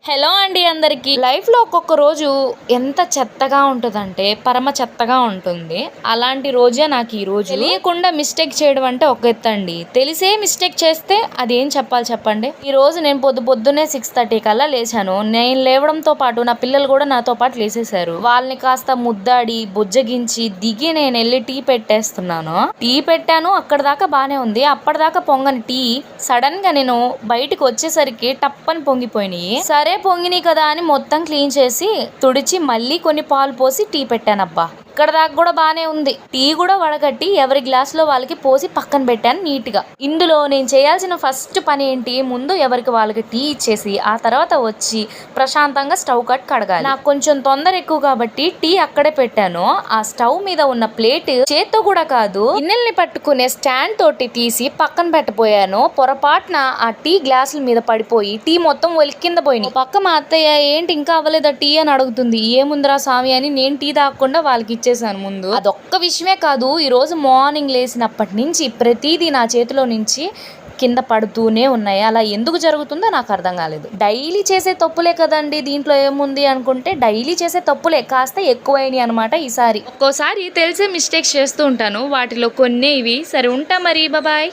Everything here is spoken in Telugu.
హలో అండి అందరికి. లైఫ్ లో ఒక్కొక్క రోజు ఎంత చెత్తగా ఉంటుందంటే పరమ చెత్తగా ఉంటుంది. అలాంటి రోజే నాకు ఈ రోజు. తెలియకుండా మిస్టేక్ చేయడం అంటే ఒక ఎత్తండి, తెలిసే మిస్టేక్ చేస్తే అదేం చెప్పాలి చెప్పండి. ఈ రోజు నేను పొద్దున్నే 6:30 కల్లా లేచాను. నేను లేవడంతో పాటు నా పిల్లలు కూడా నాతో పాటు లేసేశారు. వాళ్ళని కాస్త ముద్దాడి బుజ్జగించి దిగి నేను వెళ్ళి టీ పెట్టేస్తున్నాను. టీ పెట్టాను, అక్కడ దాకా బానే ఉంది. అప్పటిదాకా పొంగని టీ సడన్ గా నేను బయటకు వచ్చేసరికి టప్పని పొంగిపోయినాయి. సరే పొంగినాయి కదా అని మొత్తం క్లీన్ చేసి తుడిచి మళ్ళీ కొన్ని పాలు పోసి టీ పెట్టానబ్బా. ఇక్కడ దాకా కూడా బానే ఉంది. టీ కూడా వడగట్టి ఎవరి గ్లాస్ లో వాళ్ళకి పోసి పక్కన పెట్టాను నీట్ గా. ఇందులో నేను చేయాల్సిన ఫస్ట్ పని ఏంటి, ముందు ఎవరికి వాళ్ళకి టీ ఇచ్చేసి ఆ తర్వాత వచ్చి ప్రశాంతంగా స్టవ్ కడగాలి. నాకు కొంచెం తొందర ఎక్కువ కాబట్టి టీ అక్కడే పెట్టాను. ఆ స్టవ్ మీద ఉన్న ప్లేట్ చేత్తో కూడా కాదు, గిన్నెల్ని పట్టుకునే స్టాండ్ తోటి తీసి పక్కన పెట్టపోయాను. పొరపాటున ఆ టీ గ్లాసుల మీద పడిపోయి టీ మొత్తం ఒలికి కింద పోయినాయి. పక్క మా అత్తయ్య ఏంటి ఇంకా అవ్వలేదా టీ అని అడుగుతుంది. ఏముందిరా స్వామి అని నేను టీ తాగకుండా వాళ్ళకి ఇచ్చేసాను ముందు. అదొక్క విషయమే కాదు, ఈ రోజు మార్నింగ్ లేచినప్పటి నుంచి ప్రతిదీ నా చేతిలో నుంచి కింద పడుతూనే ఉన్నాయి. అలా ఎందుకు జరుగుతుందో నాకు అర్థం కాలేదు. డైలీ చేసే తప్పులే కదండి, దీంట్లో ఏముంది అనుకుంటే డైలీ చేసే తప్పులే కాస్త ఎక్కువైనాయి అనమాట ఈసారి. ఒక్కోసారి తెలిసే మిస్టేక్స్ చేస్తూ ఉంటాను, వాటిలో కొన్ని ఇవి. సరే ఉంటా మరి, బాయ్.